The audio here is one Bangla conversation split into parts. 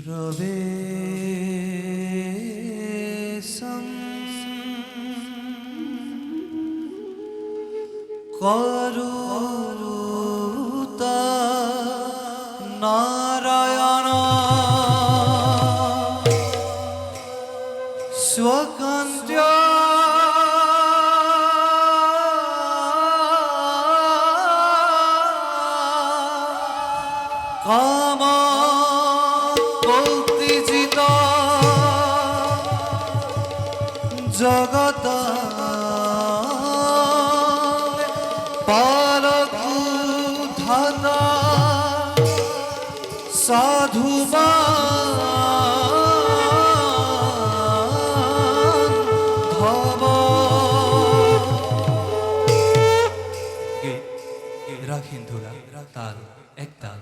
प्रवेशं करुता नारायण स्वकान्त्या कामा कल्पिजिता जगत पालकुधाता साधुवान् भव। राखें धुरा ताल एक ताल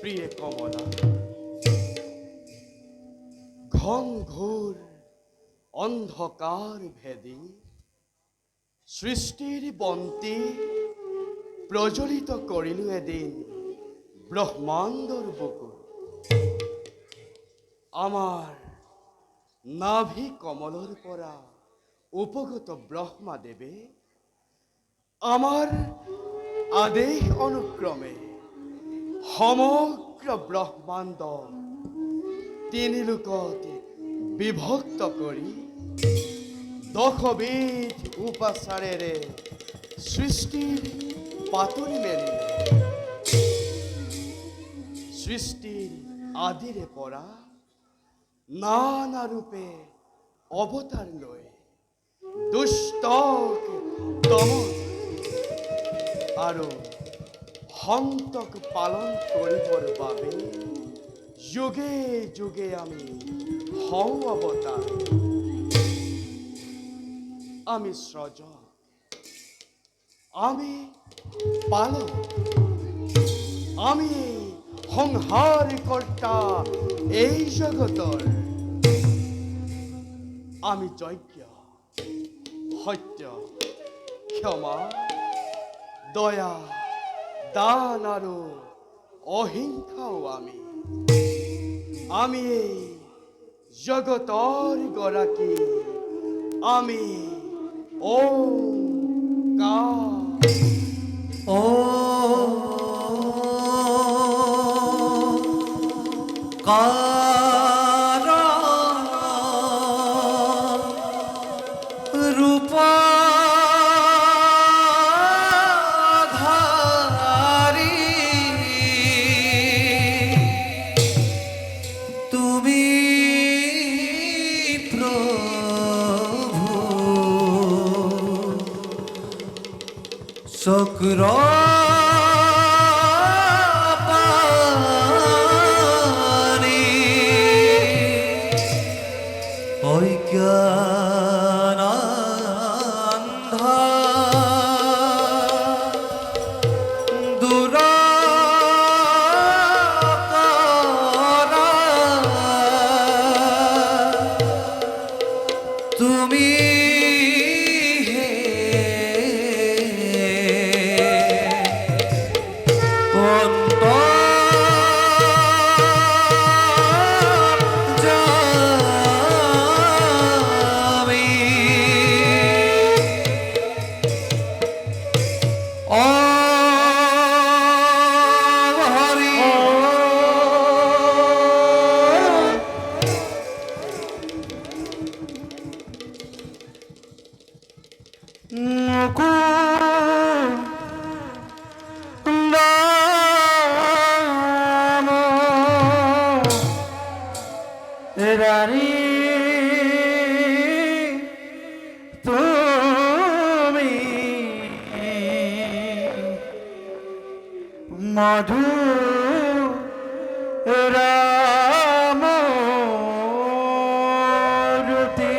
প্রিয়ে কমলা ঘন ঘোর অন্ধকার ভেদি সৃষ্টির বন্তি প্রজ্বলিত করিল এদিন ব্রহ্মাণ্ডর বুকু আমার নাভি কমলর পরা উপগত ব্রহ্মাদেবে আমার আদেশ অনুক্রমে সমগ্র ব্রহ্মাণ্ড তিনি লোকতে বিভক্ত করি দশবিধ উপাচারেৰে সৃষ্টিৰ পাতনি মেলি সৃষ্টিৰ আদিৰে পৰা নানা ৰূপে অৱতাৰ লৈ দুষ্টক দমন আৰু সন্তক পালন কৰিবৰ বাবে যুগে যুগে আমি হওঁ অৱতাৰ আমি সৃজক আমি পালক আমি সংহার কর্তা এই জগতৰ আমি যজ্ঞ সত্য ক্ষমা দয়া দান আৰু অহিংসাও আমি এই জগতৰ গৰাকী আমি শুক্র মধু রাম রুতি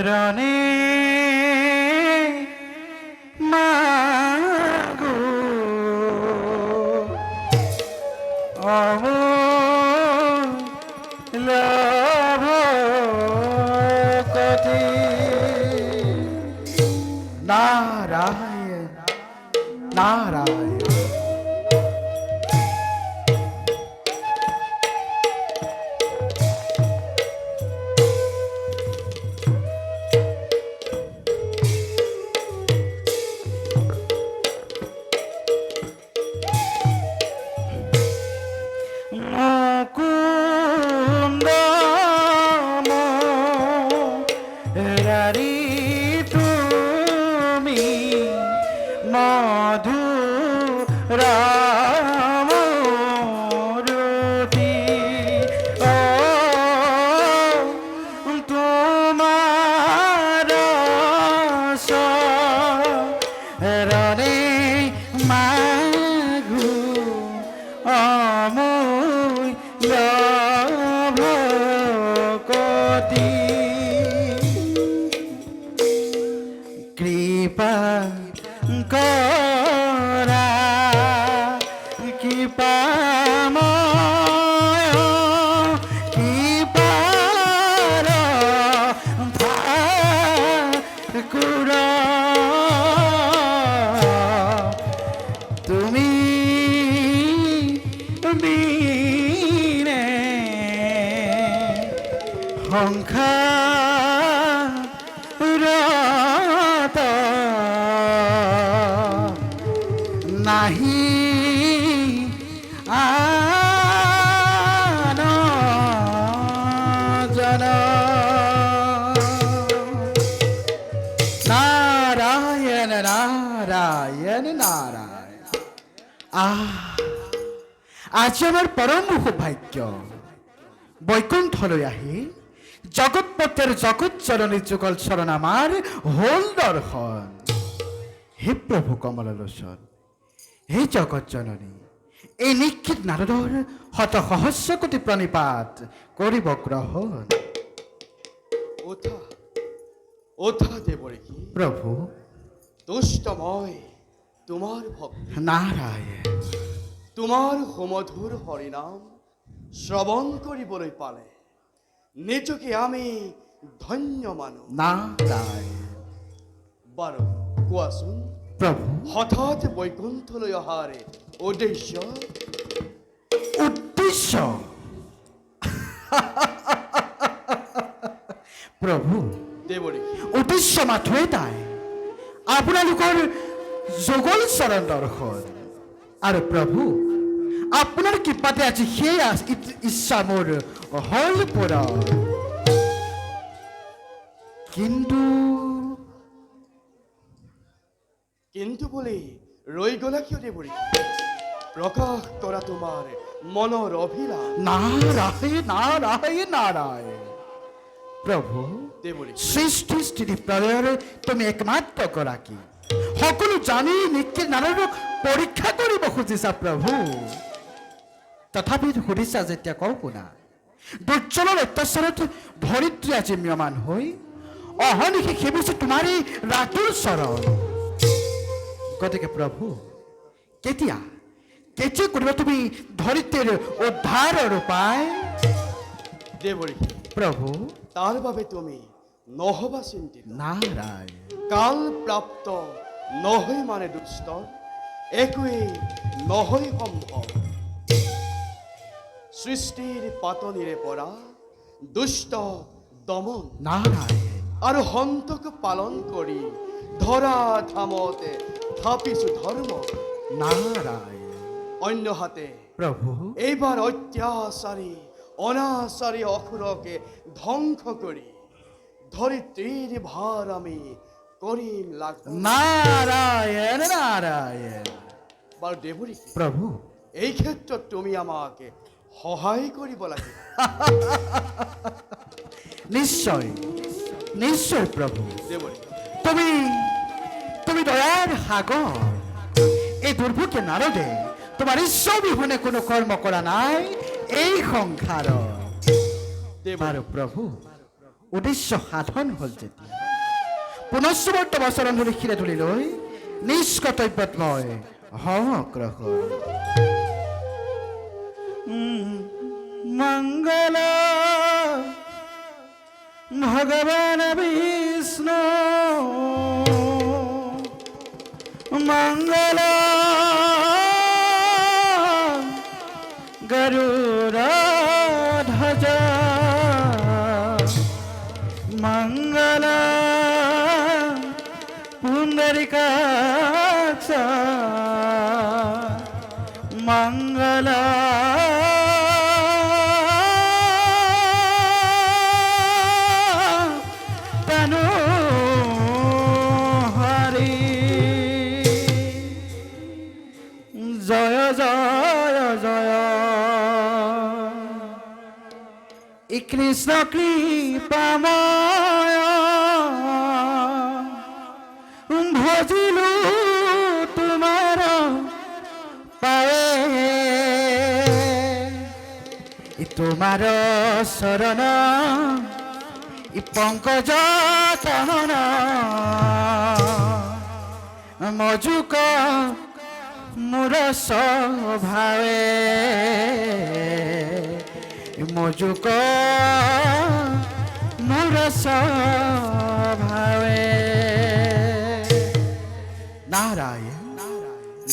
রানী নারায়ণ নারায়ণ মধু জগতি কৃপা করা কৃপাময় কৃপার ঠাকুর তুমি বিনে সংসারত নাহি আন জন নারায়ণ নারায়ণ নারায়ণ আজি আমার পরম সৌভাগ্য বৈকুণ্ঠলৈ আহি জগৎপতিৰ জগৎ জননী যুগল চৰণ আমাৰ হল দৰ্শন হে প্ৰভু কমল লোচন হে জগৎ জননী এই নিক্ষিত নাৰদৰ শত সহস্ৰ কোটি প্ৰণিপাত কৰিব গ্ৰহণ ওঠা ওঠা দেবরী প্ৰভু দুষ্টময় তোমার ভক্ত নাৰায়ণ তোমার সুমধুর হরিনাম শ্রবণ কৰিবলৈ পালে নিজকে আমি ধন্য মানো নাৰায়ণ বাৰু কোৱাচোন প্ৰভু হঠাৎ বৈকুণ্ঠলৈ অহাৰ উদ্দেশ্য উদ্দেশ্য প্ৰভু দেবরী উদ্দেশ্য মাথো এটাই আপোনালোকৰ যুগল চৰণ দৰ্শন আৰু প্ৰভু আপোনাৰ কৃপাতে আজি সেই ইচ্ছা মোৰ হল পূৰণ কিন্তু কিন্তু বলে ৰৈ গলা কিয় দেবরী প্রকাশ কৰা তোমাৰ মনৰ অভিলাষ নারায়ণ নারায়ণ নারায়ণ প্ৰভু দেবরী সৃষ্টি স্থিতি প্ৰলয়ৰ তুমি একমাত্ৰ গৰাকী সকলো জানি নিক্ষিত নাৰদক পৰীক্ষা কৰিব খুজিছা প্ৰভু তথাপি সুধিছা যেতিয়া কওঁ শুনা দুৰ্জনৰ অত্যাচাৰত ধৰিত্ৰী আজি ম্ৰিয়মান হৈ অহনিশি সেবিছে তোমাৰ এই ৰাতুল চৰণ গতিকে প্ৰভু কেতিয়া কেতিয়া কৰিবা তুমি ধৰিত্ৰীৰ উদ্ধাৰৰ উপায় দেবরী প্ৰভু তাৰ বাবে তুমি নহবা চিন্তিত নাৰায়ণ কাল প্ৰাপ্ত নহয় মানে দুষ্ট একোৱেই নহয় সম্ভৱ সৃষ্টিৰ পাতনিৰে পৰা দুষ্ট দমন নাৰায়ণ আৰু সন্তক পালন কৰি ধৰা ধামতে থাপিছো ধৰ্ম নাৰায়ণ অন্যহাতে প্ৰভু এইবাৰ অত্যাচাৰী অনাচাৰী অসুৰকে ধ্বংস কৰি ধৰিত্ৰীৰ ভাৰ আমি কৰিম লাগ নাৰায়ণ নাৰায়ণ বাৰু দেৱৰী প্ৰভু এই ক্ষেত্ৰত তুমি আমাক সহায় কৰিব লাগিব নিশ্চয় নিশ্চয় প্ৰভু দেৱৰী তুমি তুমি দয়াৰ সাগৰ এই দুৰ্ভোগে নাৰদে তোমাৰ ইচ্ছা বিহনে কোনো কৰ্ম কৰা নাই এই সংসাৰত দেৱৰী বাৰু প্ৰভু উদ্দেশ্য সাধন হ'ল যেতিয়া পুনশ্চবৰ্ত বচৰণ ধৰি শিৰে তুলি লৈ নিজ কৰ্তব্যত মই অগ্ৰসৰ মংগল ভগৱান বিষ্ণু মংগল গৰুড়ধ্বজ মংগল পুণ্ডরিকাক্ষ মঙ্গল তনু হরি জয় জয় জয় ই কৃষ্ণ কৃপাময় ভজিলু তোমার পায়ে তোমার শরণ ই পঙ্কজ তনন মজুক মোর স্বভাবে মজুক মোর স্বভাবে নারায়ণ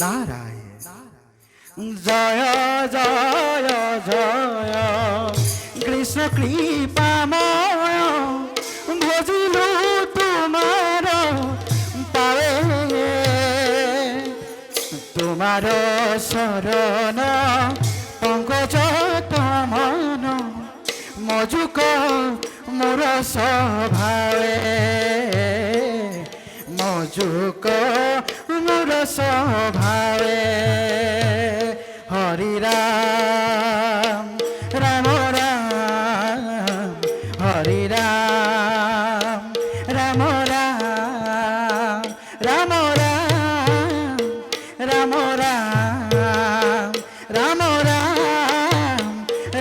নারায়ণ জয় জয় জয় কৃষ্ণ কৃপাময় ভজিলু তোমার পাবে তোমার শরণ পঙ্কজ তমন মজুক মোর স্বভাবে মজুক মোর স্বভাবে হরি রাম রাম রাম হরি রাম রাম রাম রাম রাম রাম রাম রাম রাম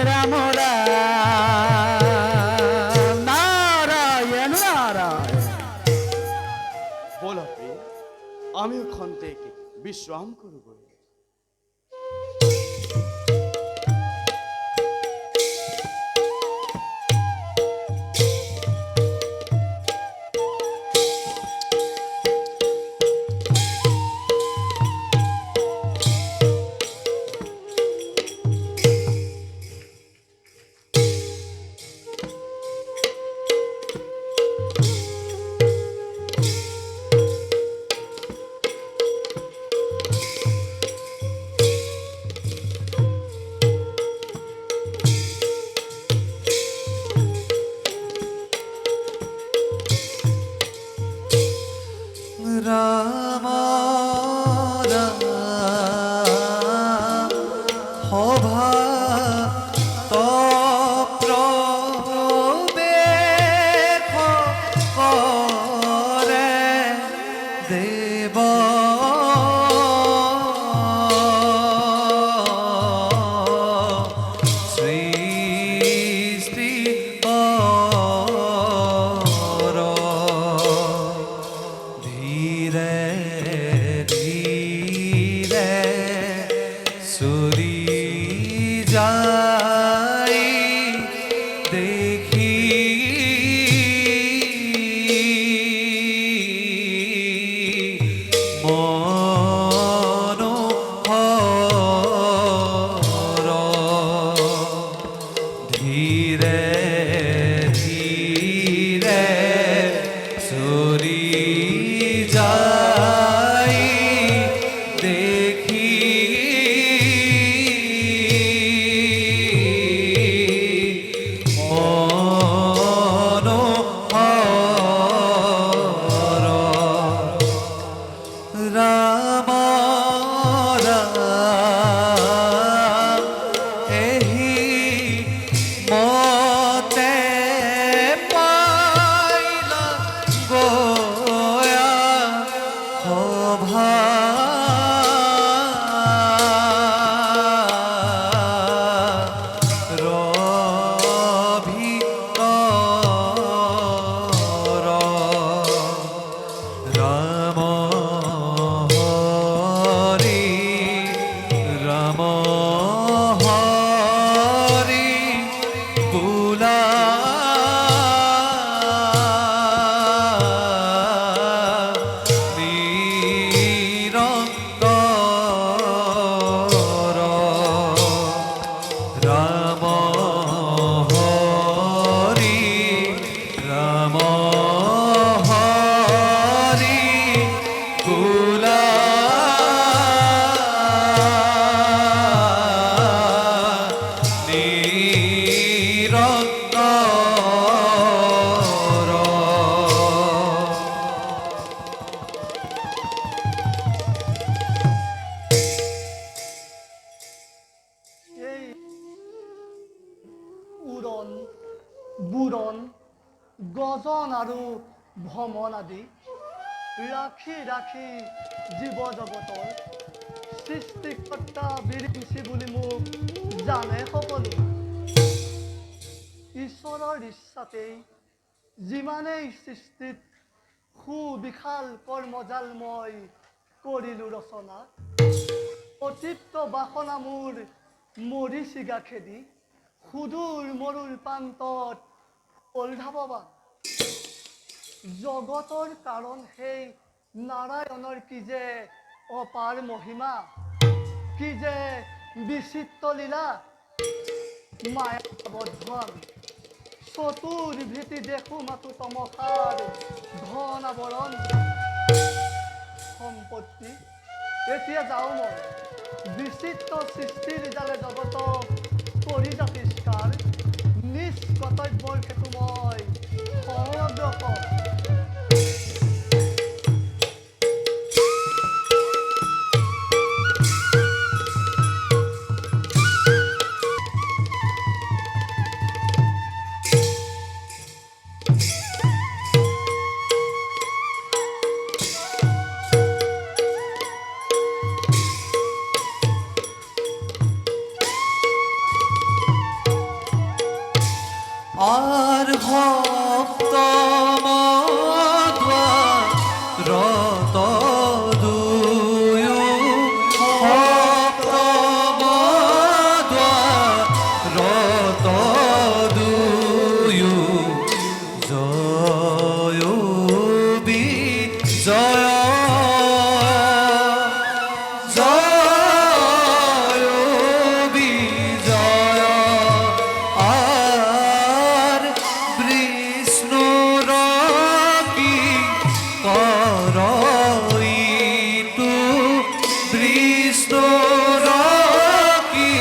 রাম রাম নারায়ণ নারায়ণ বলো প্রিয়, আমি ওখান থেকে বিশ্রাম করব। রাম রাম হভা তো প্রবেশ করে দেব সৃষ্টি ধীরে ধীরে সুরি যাই দেখি মনোহর ধীরে ধীরে সুরি যাই দেখি মনোহর রাম রাম এহি মতে পাইলা গোয়া সভা রভিতর রাম হরি রাম হরি বুলা নিরন্তর রাম হরি রাম হরি কুলা এই উৰণ বুৰণ গজন আৰু ভ্ৰমণ আদি ৰাখি ৰাখি জীৱ জগতৰ সৃষ্টিকৰ্তা বিৰিঞ্চি বুলি মোক জানে সকলো ঈশ্বৰৰ ইচ্ছাতেই যিমানেই সৃষ্টিত সুবিশাল কৰ্মজাল মই কৰিলো ৰচনা, অতৃপ্ত বাসনা মোৰ মৰিচিগা খেদি, সুদূৰ মৰুৰ প্ৰান্তত ওলধাববান। জগতৰ কাৰণ সেই নাৰায়ণৰ কি যে অপাৰ মহিমা, কি যে বিচিত্ৰ লীলা, মায়াবদ্ধন চতুৰ ভীতি দেখো মাথো তমসাৰ ধন আৱৰণ সম্পত্তি। এতিয়া যাওঁ মই বিচিত্ৰ সৃষ্টিৰ জালে জগতক কৰি জাতিষ্কাৰ, নিজ কৰ্তব্যৰ সেইটো মই সহগ্ৰহ। আর ভক্ত মধ্বা রত দুয়ো, ভক্ত মধ্বা রত দুয়ো, জয় বিজয় জয় বিজয়। আর বিষ্ণুর কি করইতু, বিষ্ণুর কি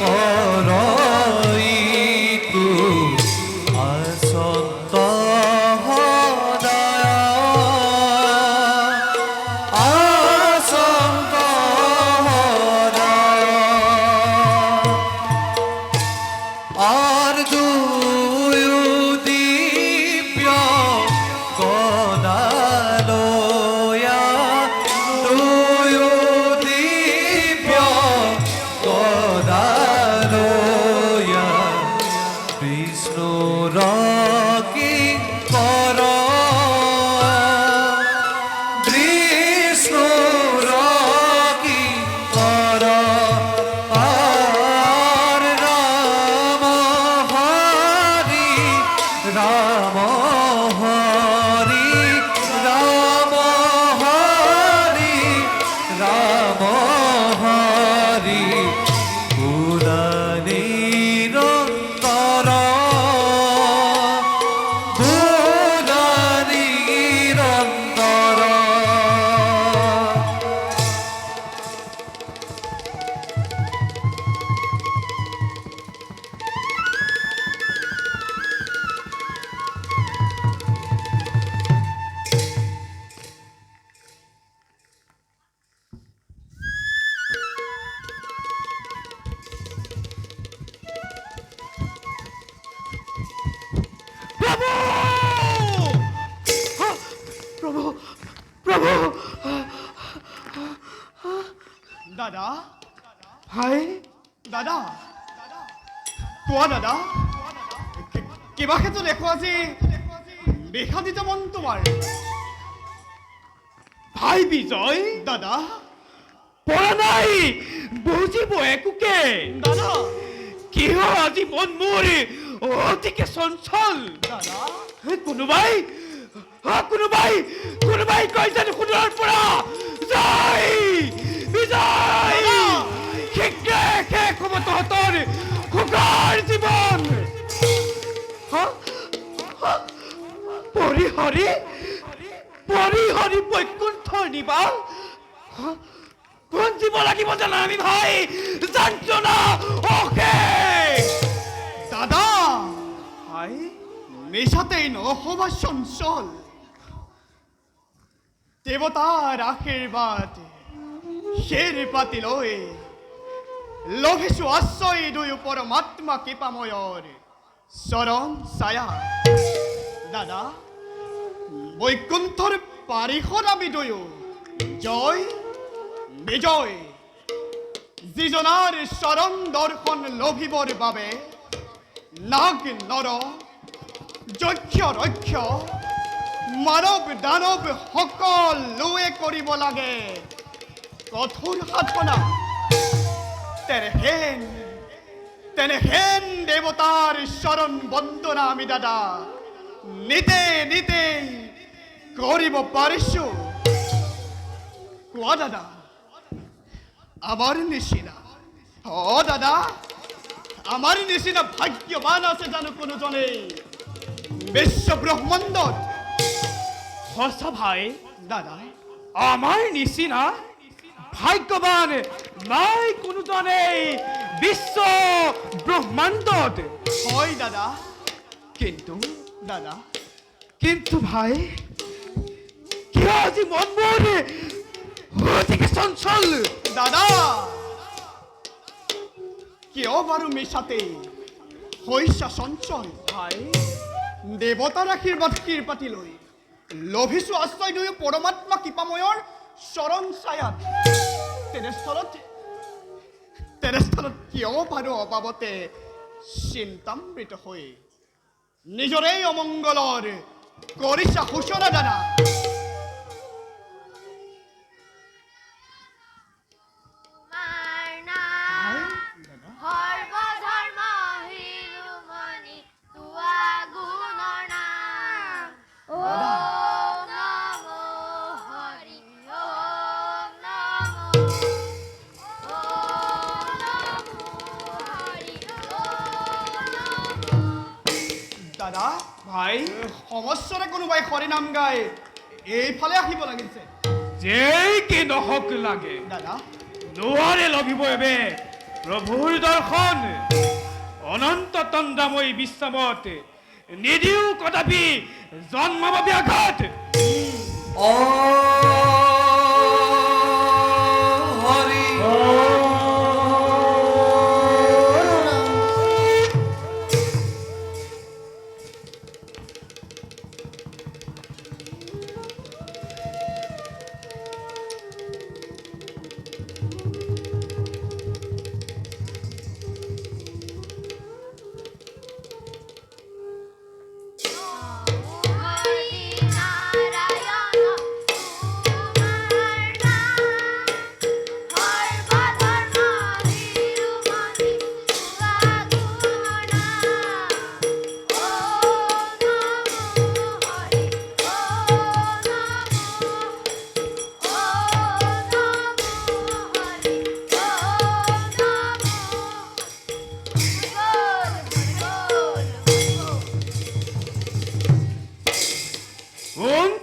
করইতু, আসন্ত হৃদয় আসন্ত হৃদয়। আর দুয়ো দিব্য গদালয়া, দুয়ো দিব্য গদালয়া, বিষ্ণুর কি কর, বিষ্ণুর কি কর। আর রাম হরি রাম হরি রাম হরি রাম হরি, গুণানি নিরন্তর গুণানি নিরন্তর। প্রভু প্রভু, দাদা হাই দাদা, কোৱা দাদা, কিবা ক্ষেত্ৰত দেখো আজি বিষাদিত মন তোমাৰ। ভাই বিজয় দাদা, পৰা নাই বুজিব একোকে দাদা, কিহ আজি মন মোৰ অতিকে চঞ্চল দাদা। কোনোবাই কোনোবাই কোনোবাই কৈছে সুদূৰৰ পৰা জয় বিজয়, শীঘ্ৰে শেষ হ'ব তহঁতৰ সুখৰ জীৱন। পৰিহৰি পৰিহৰি বৈকুণ্ঠৰ নিবাস, কোন জীৱ লাগিব জানা আমি ভাই, জানছো না অশেষ দাদা। ভাই মিছাতেই নহ'বা চঞ্চল, দেৱতাৰ আশীৰ্বাদ শেৰ পাতি লৈ লভিছো আশ্ৰয় দুয়ো পৰমাত্মা কৃপাময়ৰ চৰণ ছায়া। দাদা বৈকুণ্ঠৰ পাৰিষদ আমি দুয়ো জয় বিজয়, যিজনাৰ চৰণ দৰ্শন লভিবৰ বাবে নাগ নৰ যক্ষ ৰক্ষ মানৱ দানৱ সকলোৱে কৰিব লাগে কঠোৰ সাধনা তেনেহেন দেৱতাৰ চৰণ বন্দনা আমি দাদা নিতে নিতে কৰিব পাৰিছো কোৱা দাদা আমার নিচিনা দাদা আমার নিচিনা ভাগ্যবান আছে জানো কোনো জনে বিশ্ব ব্রহ্মাণ্ডত সঁচা ভাই দাদা আমার নিচিনা ভাগ্যবান নাই কোনোজনেই বিশ্ব ব্রহ্মাণ্ডত। হয় দাদা কিন্তু দাদা কিন্তু ভাই কিয় আজি মনবোৰ অতিকে চঞ্চল? দাদা কিয় বাৰু মিছাতে হৈছা চঞ্চল ভাই দেৱতাৰ আশীৰ্বাদ কৃপাতি লৈ লভিছো আশ্ৰয় দুয়ো পৰমাত্মা কৃপাময়ৰ চৰণ ছায়াত তেনেস্থলত কিয় বাৰু অবাবতে চিন্তামৃত হৈ নিজৰে অমংগলৰ কৰিছা সূচনা দাদা দাদা ভাই সমস্যাৰে কোনোবাই হৰিনাম গায় এইফালে আহিব লাগিছে যেই কি নহক লাগে দাদা নোৱাৰে লভিব এবে প্ৰভুৰ দৰ্শন অনন্ত তন্দ্ৰাময়ী বিশ্বামত নিদিও কদাপি জন্মাব ব্যাঘাত। ও হরি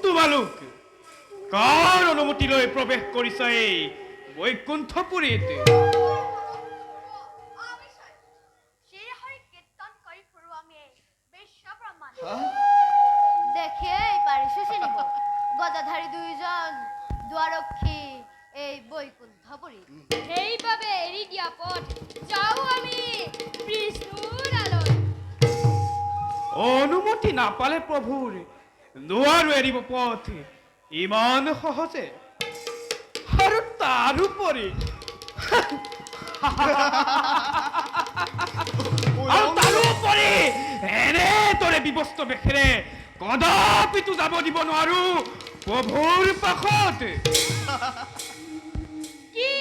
তোমালোক কাৰ অনুমতি লৈ প্ৰৱেশ কৰিছা এই বৈকুণ্ঠপুৰীত? দেখেই পাৰিছো চিনিব গদাধাৰী দুইজন দুৱাৰক্ষী এই বৈকুণ্ঠপুৰী সেইবাবে এৰি দিয়া পথ যাওঁ আমি বিষ্ণুৰ আলয়। অনুমতি নাপালে প্ৰভুৰ নোৱাৰো এৰিব পথ ইমান সহজে আৰু তাৰোপৰি এনেদৰে বিবস্ত বেশেৰে কদাপিতো যাব দিব নোৱাৰো প্ৰভুৰ পাশত। কি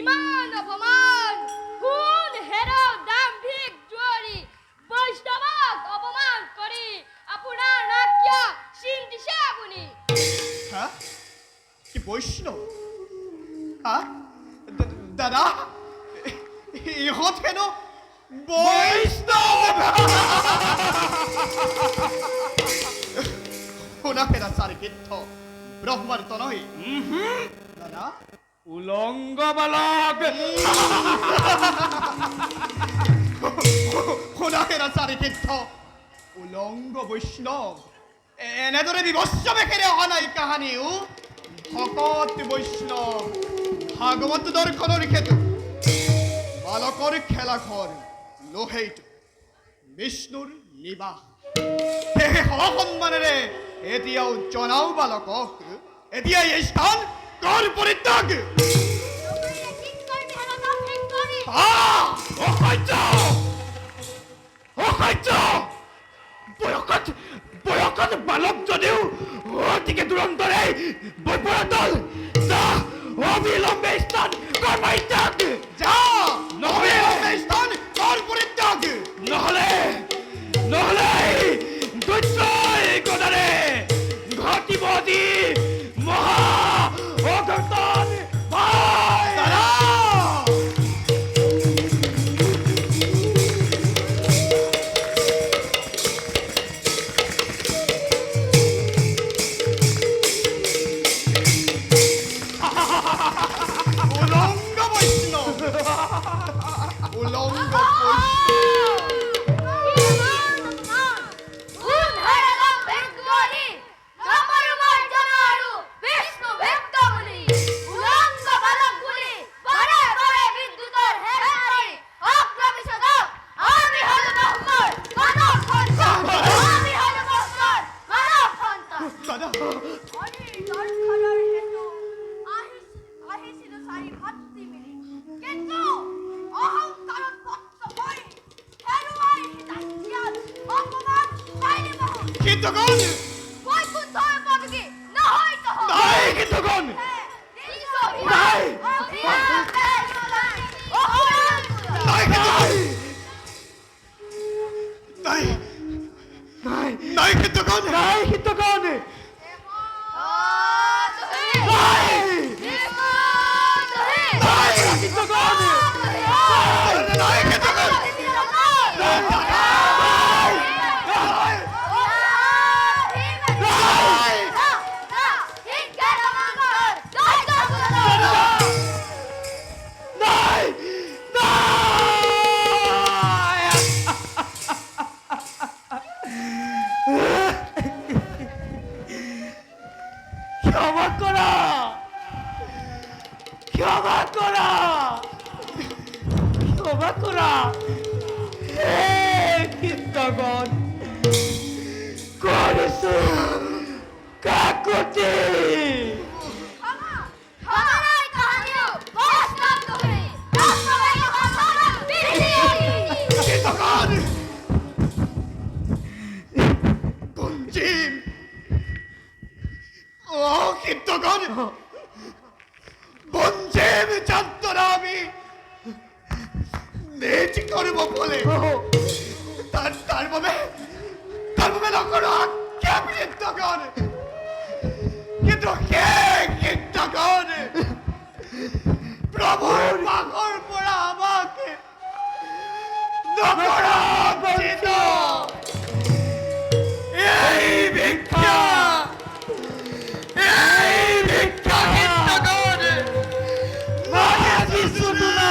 ইমান অপমান কোন হেৰ দাম্ভিক জুৱাৰী বৈষ্ণৱক অপমান কৰি আপোনাৰ নাট্য চিন্তিছে আপুনি? হা কি বৈষ্ণৱ হা দাদা ইহঁত হেনো বৈষ্ণৱ শুনা হেৰা চাৰিকীৰ্থ ব্ৰহ্মাৰ তনয় দাদা উলংগ বালক শুনা হেৰা চাৰিকীৰ্থ উলংগ বৈষ্ণৱ এনেদৰে বিভৎস বেশেৰে অহা নাই কাহানিও ভকত বৈষ্ণৱ ভাগৱত দৰ্শনৰ ক্ষেত্ৰত বালকৰ খেলাঘৰ লোহেইটো বিষ্ণুৰ নিবাস সেয়ে সসন্মানেৰে এতিয়াও জনাও বালকক এতিয়া এই স্থান কৰ পৰিত্যাগ। অসহ্য বয়সত বালক যদিও অতিকে দুৰন্তৰে বৈপৰাদল যা অবিলম্বে স্থান কৰ পৰিত্যাগ যা নহলে স্থান কর পরিত্যাগ নহলে দৈত্যই গদাৰে ঘটিব আজি মহা অঘটন ভাই দাদা উলঙ্গ বৈষ্ণব উলঙ্গ বৈষ্ণব দাদা কীর্তকন নাই কীর্তকন নাই নাই নাই নাই নাই কীর্তকন নাই কীর্তকন নাই নাই কীর্তকন নাই কীর্তকন নাই নাই ক্ষমা করা ক্ষমা করা ক্ষমা করা হে কীর্তগণ করেছো কাকুতি কীর্তকন পঞ্জিম ও কীর্তকন পঞ্জিম যন্ত্রণা আমি নিজ করব বলে তার ভাবে লক্ষ্য কে কীর্তকন কিন্তু কে কীর্তকন প্রভুর পাগল পড়া আমাকে নকরাঞ্চিত এই ভিক্ষা কীর্তকন মাকে কিছু না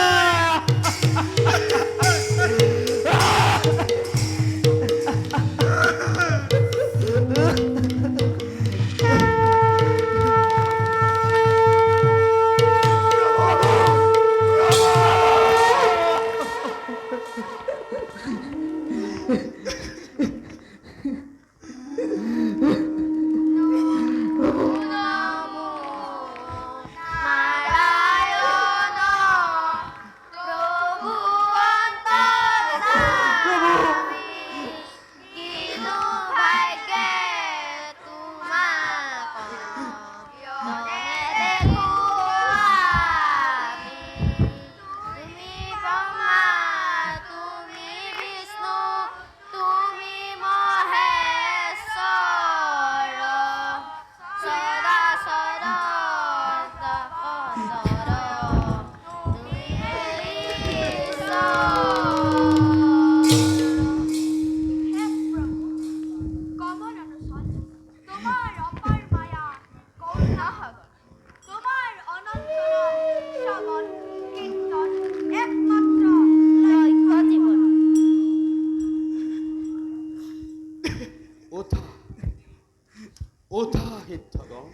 ওথা হিতগণ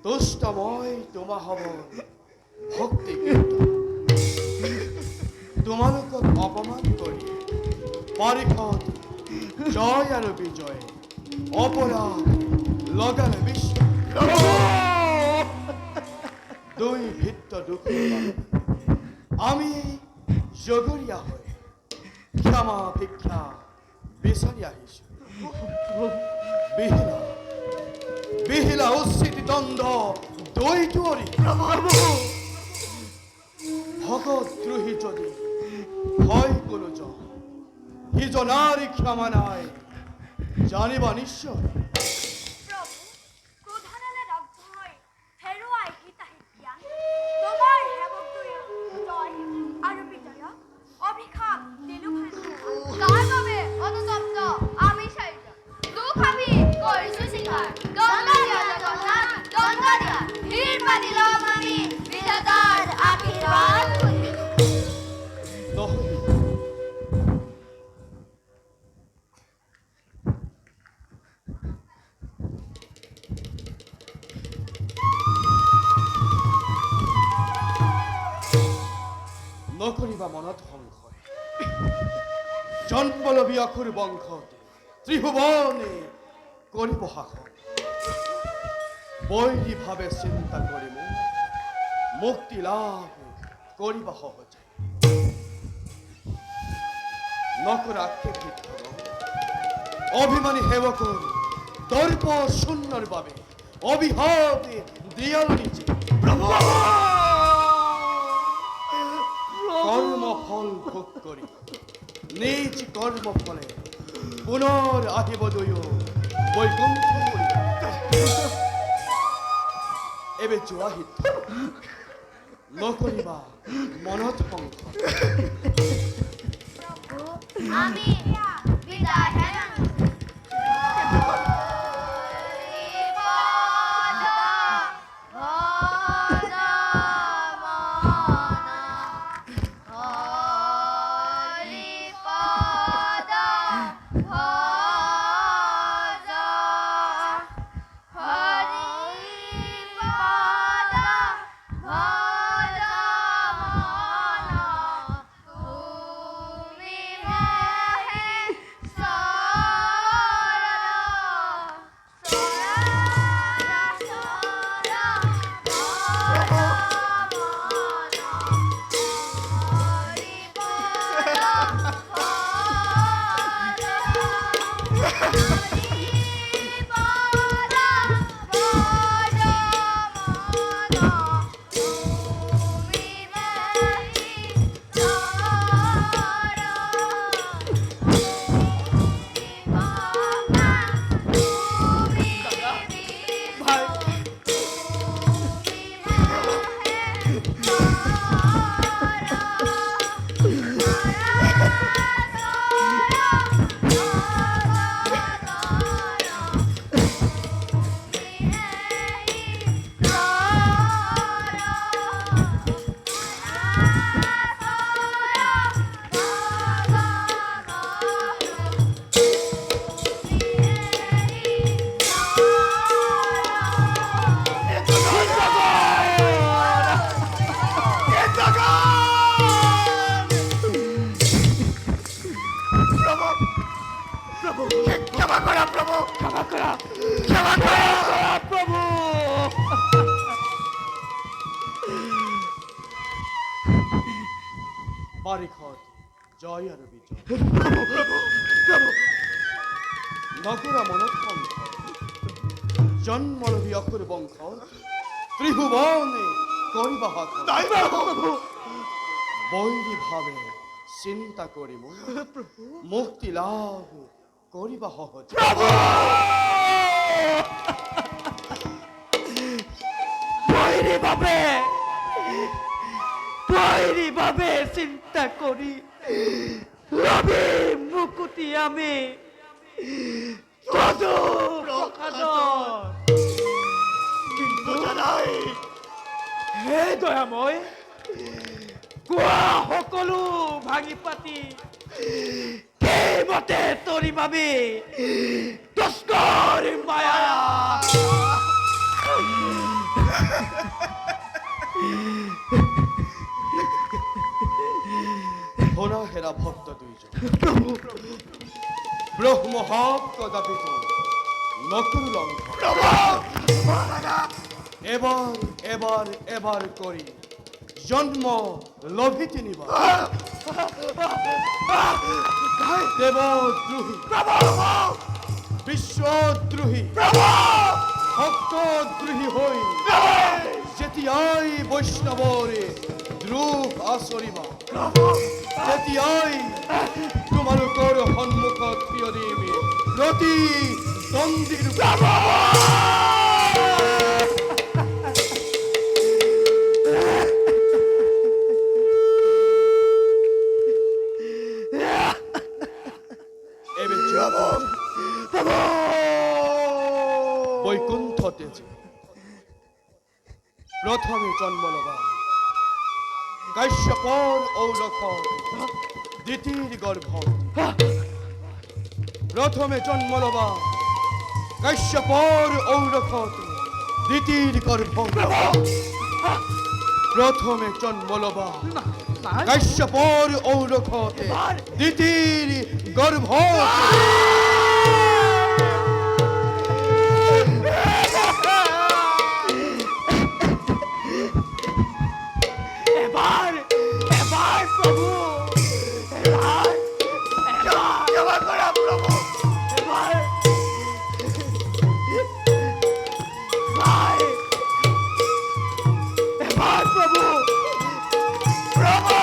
তুষ্টময় তোমা হব ভক্তি কীৰ্তন তোমালোকক অপমান কৰি পৰীক্ষত জয় আৰু বিজয় অপৰাধ লগালে বিশ্ব দুই ভিত্ত দুখী আমি জগৰীয়া হৈ ক্ষমা ভিক্ষা বিচাৰি আহিছোঁ বিহিলা বিহিলা উচ্ছিতি দ্বন্দ্ব দৈতরি ভগত দ্রোহী যদি ভয় কোনো জন হিজনারি ক্ষমা নাই জানিবা নিশ্চয়। প্ৰভু ক্ৰোধানলে দগ্ধ হৈ হেৰুৱাই হিতাহিত জ্ঞান তোমাৰ সেৱকটোৱে জয় আৰু বিজয়ক অভিশাপ দিলো ভাল তাৰ বাবে অনুতপ্ত আমি চাৰিজন দুখ আমি কৰিছো স্বীকাৰ গংগা দিয়া জগন্নাথ গংগা দিয়া ধীৰ পানী ল'ম আমি বিধাতাৰ আশীৰ্বাদ নহয় নকৰিবা মনত সংশয় জন্মলবী অসুৰ বংশত ত্ৰিভুৱনে কৰিব শাসন বৈৰী ভাৱে চিন্তা কৰি মুক্তি লাভ কৰিবা সহজে নকৰা আক্ষেপ অভিমানী সেৱকৰ দৰ্প শূন্যৰ বাবে অভিশাপে দিয়াল নিজে কর্মফল ভোগ করি নিজ কর্মফলে পুনর আহিব দয় বৈকুণ্ঠ এবে যোৱাহিত নকৰিবা মনত সংশয় আমি বিদায় হেৰানো বাৰিষত জয় আৰু বিজয় নকৰা মনত সংশয় জন্মলবী অসুৰ বংশত ত্ৰিভুৱনে কৰিবা শাসন বৈৰী ভাৱে চিন্তা কৰি মুক্তি লাভ কৰিবা সহজ বৈৰী ভাৱে চিন্তা কৰি ৰবি মুকুতি আমি তদু প্ৰসাদৰ কিন্তু জানাই হে দয়াময় কোৱা সকলো ভাঙি পাতি সেইমতে তৰিম আমি তস্কৰ মায়া ধনা হেরা ভক্ত দুইজন ব্রহ্মহক কদাপিত নকল এবার এবার এবার করি জন্ম লভিতে নিবা দেবদ্রোহী বিশ্বদ্রোহী ভক্তদ্রোহী হই যেতিয়াই বৈষ্ণৱৰে দ্ৰোহ আচৰিবা তেতিয়াই তোমালোকৰ সন্মুখত থিয় দিম প্ৰতি দণ্ডী বৈকুণ্ঠতে যে প্রথমে জন্ম লবা কাশ্যপর ঔরখ দ্বিতীয় গর্ভ প্রথমে জন্ম লবা কাশ্যপর ঔরখ দ্বিতীয় গর্ভ প্রথমে জন্ম লবা কাশ্যপর ঔরখ দ্বিতীয় গর্ভ এবার এবার প্রভু এবার এবার করা প্রভু এবার ভাই এবার প্রভু প্রভু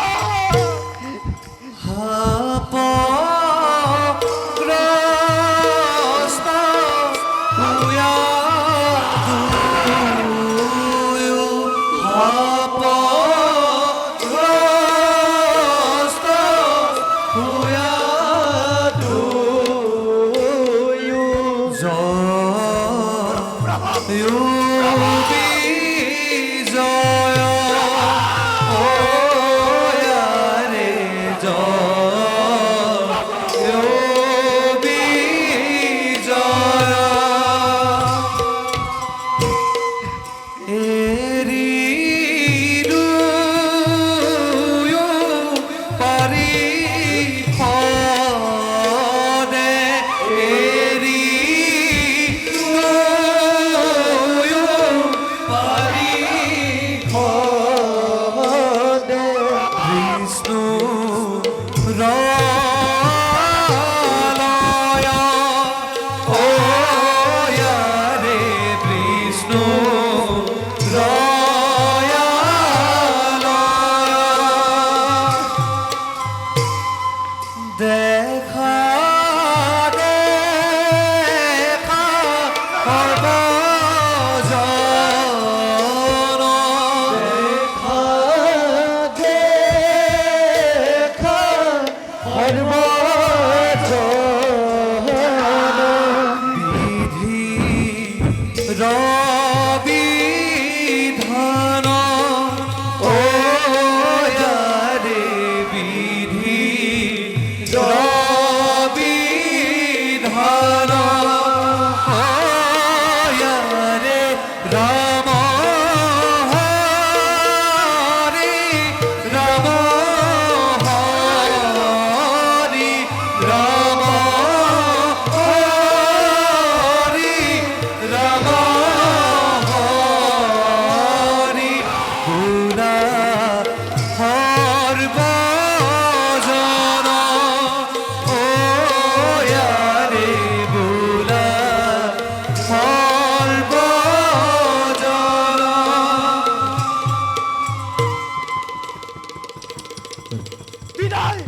বিদায়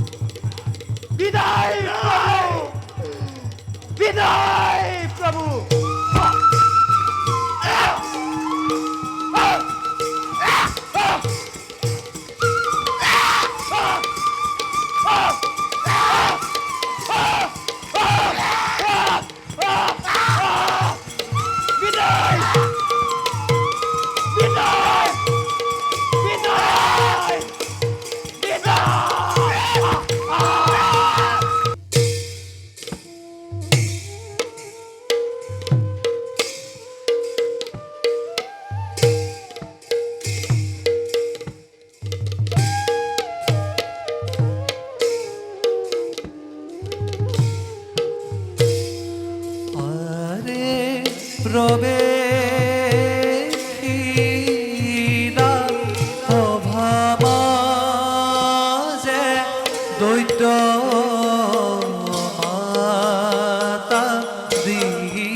বিদায় প্রভু বিদায় প্রভু বিদায় বিদায় বিদায় আরে প্রবেশিলা অভামাজে দৈত্য মাতা দি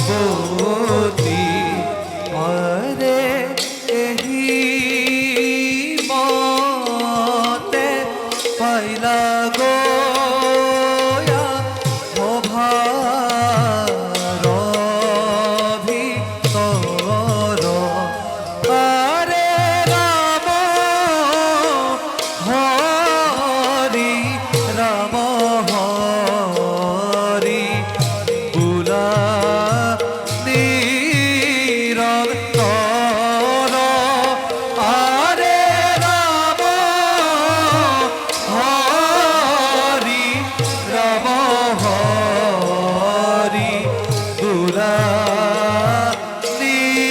গুণবতী আরে এহি মতে পাইলা গোয়া অভার ভিতর আরে রাম হরি রাম হরি বুলা নিরন্তর আরে রাম হরি রাম হরি বুলা নিরন্তর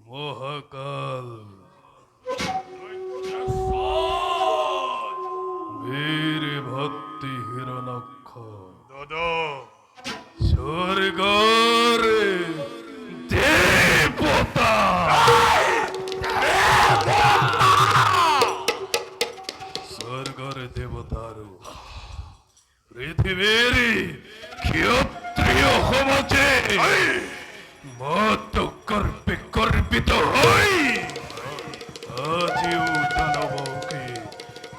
মহাকাল বীর ভক্তি হিরণক্ষ দাদা স্বর্গরে দেবতা স্বর্গরে দেবতারু পৃথিবীর ক্ষত্রিয় সমাজে মত গর্বিত হই আজিও দানবকে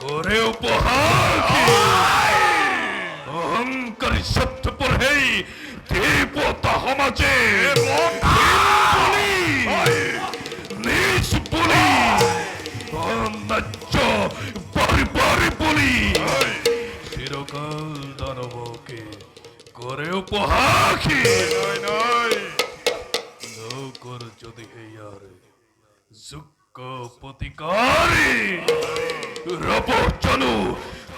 করে উপহার অহংকারী সত্যপর হেই দেবতা সমাজে নিজ বলি অন্যায্য বারি বারি বলি চিরকাল দানবকে করে উপহার নৌকর যদি হেয়ার যোগ্য প্রতিকারী রবচনু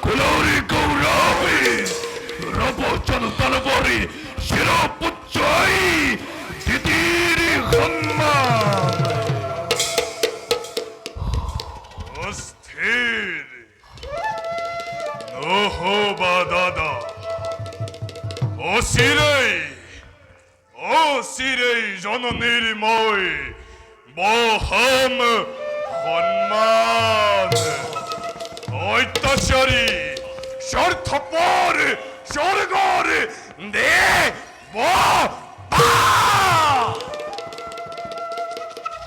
কুলৌরি গৌরবী রবচনু তালবরি শিরপুচ্ছই দিদির সম্মান অস্থির নহবা দাদা অচিরেই অচিরেই জননিৰ্ময় মহাম সন্মান দৈত্যাচারী স্বার্থপর স্বর্গর দেবতা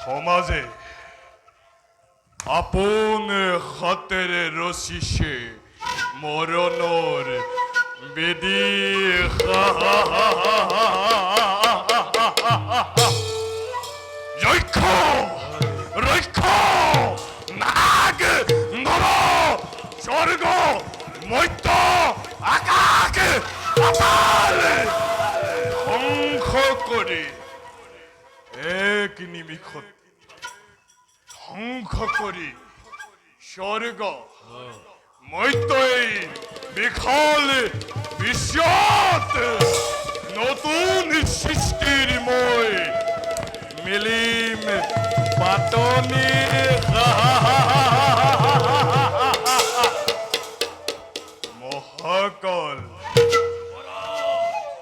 সমাজে আপন হাতের রশিসে মরণর বেদি রক্ষ রক্ষ নাগ নর স্বর্গ মৈত্য আকাশ পাতাল ধ্বংস করে এক নিমিষত ধ্বংস কৰি স্বৰ্গ মৰ্ত্যই বিশাল বিশ্বত নতুন সৃষ্টিৰ মই মিলিম পাতনি মহাকাল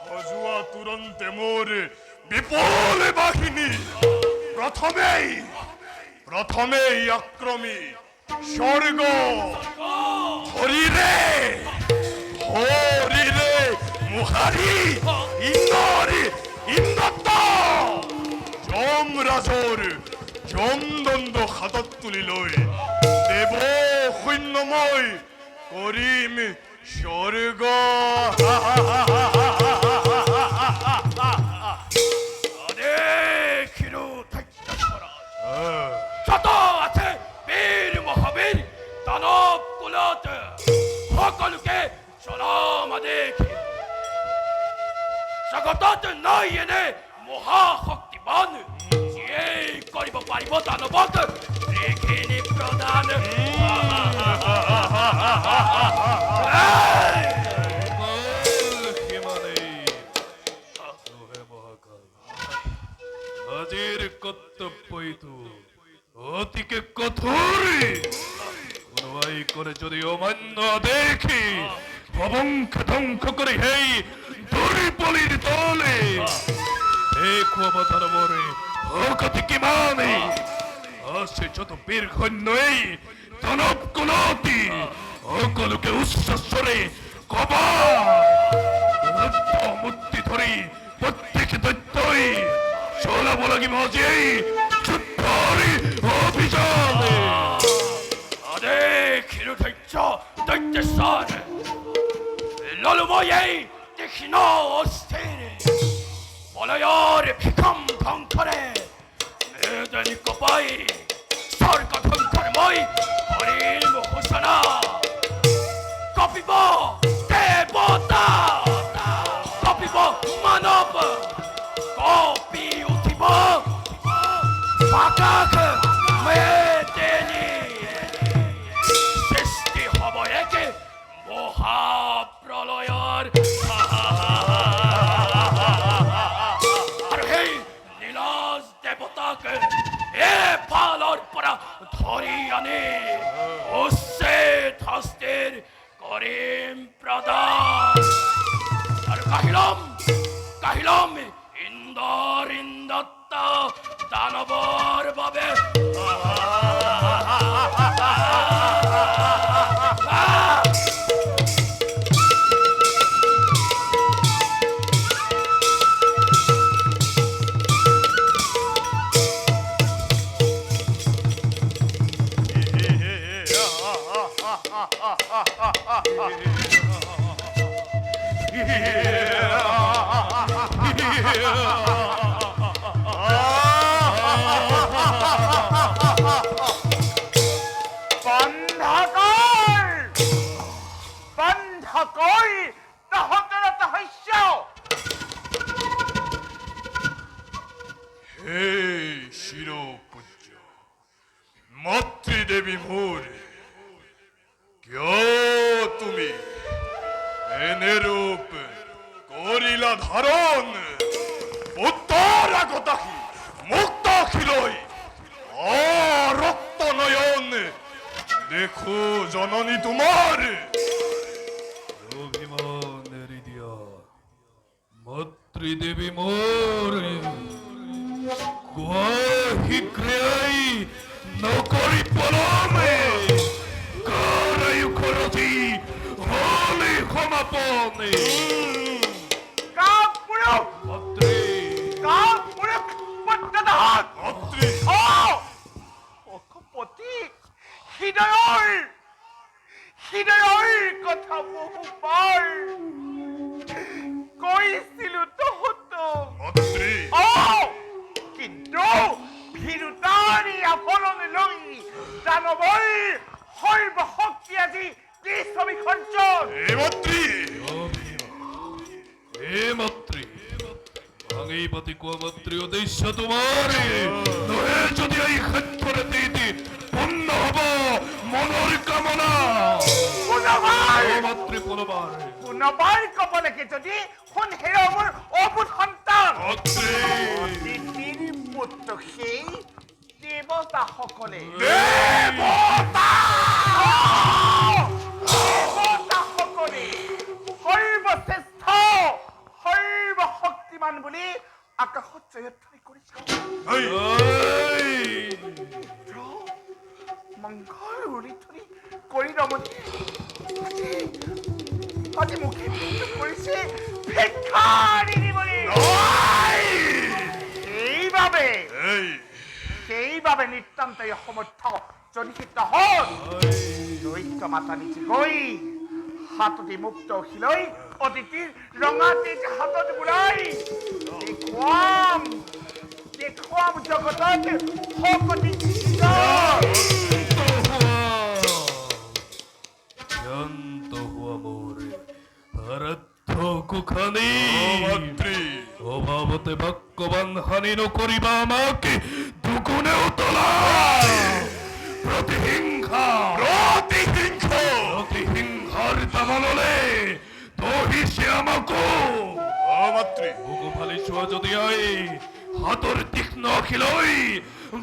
সজোৱা তুৰন্তে মোৰ বিপুল বাহিনী প্রথমেই আক্রমী স্বর্গ হরিরে মুহারি ইন্দ্রত্ব যমরাজর যমদণ্ড হাতত তুলি লৈ দেৱ শূন্যময় কৰিম স্বর্গ যত আছে বীর মহাবীর দানব কুলত সকলোকে চলাম দেখি জগতত নাই এনে মহাশক্তিবান যিয়ে কৰিব পাৰিব দানৱক এইখিনি প্ৰদান আজিৰ কৰ্তব্যটো অতিকে কঠোর কোনোবাই করে যদি অমান্য দেখি ভবংখ ধ্বংস করে হেই দুর্বলীর তলে এই ক্ষমতার মরে অগতি কিমানে আছে যত বীর সৈন্য এই দানব কুলতি সকলোকে উচ্চস্বরে কবা মূর্তি ধরি প্রত্যেক দৈত্যই চলাব লাগিব আজি যুদ্ধরি অভিযানে দেখি ধৈর্য দৈত্যেশ্বর ললুময়েই দেখি ন অস্থির বলয়র ভিকম ধ্বংসরে মেদনি কপাই স্বর্গ ধ্বংসরময় হরিম ঘোষণা কপিব দেবতা কপিব মানব কপি উঠিব আকাশ মেদেনি সৃষ্টি হব একে মহাপ্রলয়ৰ আৰু সেই নীলাজ দেৱতাক এফালৰ পৰা ধৰি আনি উচ্ছেদ হস্তিৰ কৰিম প্ৰদান আৰু কাহিলম ইন্দ্ৰত্ব দানৱৰ বাবে মাতৃদেবী মোর কিয় তুমি এনেরূপ করিলা ধারণ উত্তর আগতাহি মুক্ত খিলই রক্ত নয়ন দেখো জননী তোমার অভিমান দিয়া মাতৃদেবী মোর শীঘ্রেই নকরি পলমে কারায়ুক ক্ষমাপণে কাপুরুষ মন্ত্রী কাপুরুষ পদ্মনাথ মন্ত্রী অকপতি হৃদয়ৰ কথা বহুবাৰ কৈছিলো তহঁতক মন্ত্রী কিন্তু ভীৰুতাৰ আফলন লৈ দানৱৰ সৰ্বশক্তি আজি কি সমীক্ষণ এ মন্ত্রী এ মন্ত্রী আগেই পাতি কোয়া মন্ত্রী উদ্দেশ্য তোমার নহে যদি এই ক্ষেত্রে দিদি পূর্ণ হব মনের কামনা পুনবাৰ এ মন্ত্রী পুনবার পুনবাৰ ক'ব লাগে যদি শুন হেৰ মোৰ অবুধ সন্তান মন্ত্রী দিদিৰ পুত্ৰ সেই দেৱতাসকলে দেৱতাসকলে সৰ্বশ্ৰেষ্ঠ সৰ্বশক্তিমান বুলি আকাশত জয়ধ্বনি কৰিছে এই মংগল উৰিথনি কৰি ৰমণী আজি মুখে কৰিছে ভিক্ষাৰী দিবলৈ সেইবাবে নিতান্তই সমৰ্থ জনিত হ'ল দৈত্য মাতা নিচি গৈ হাততে মুক্ত শিলৈ অতিথিৰ ৰঙা তেজ হাতত বুলাই দেখুৱাম জগতত শকতি শান্ত হুয়া মোরে ভারত কুখানি মন্ত্রী অভাবতে ভাগ্যবান হানি নকরিবা আমাকে দুগুণেও তোলায় প্রতিহিংসার দামানলে দহিছে আমাকো মন্ত্রী বুকু ফালি ছোঁয়া যদি আই হাতর তীক্ষ্ণ খিলই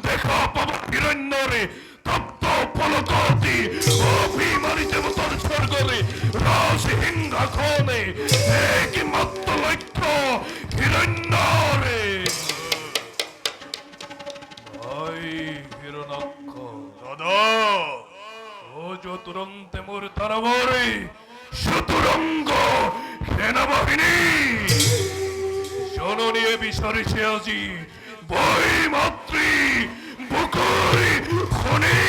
দেখা পাব হিরণ্যরে তপ্ত ফলকতি অভিমানী দেবতার স্বর্গরে রাজহিংসাখনে একমাত্র লক্ষ্য হিরণ্যরে ভাই হিরণাক্ষ দাদা ও চতুরন্তে মোর তারাবরে চতুরঙ্গ সেনাবাহিনী জননী বিসরিছে আজি বই মাতৃ বুকুরি খনি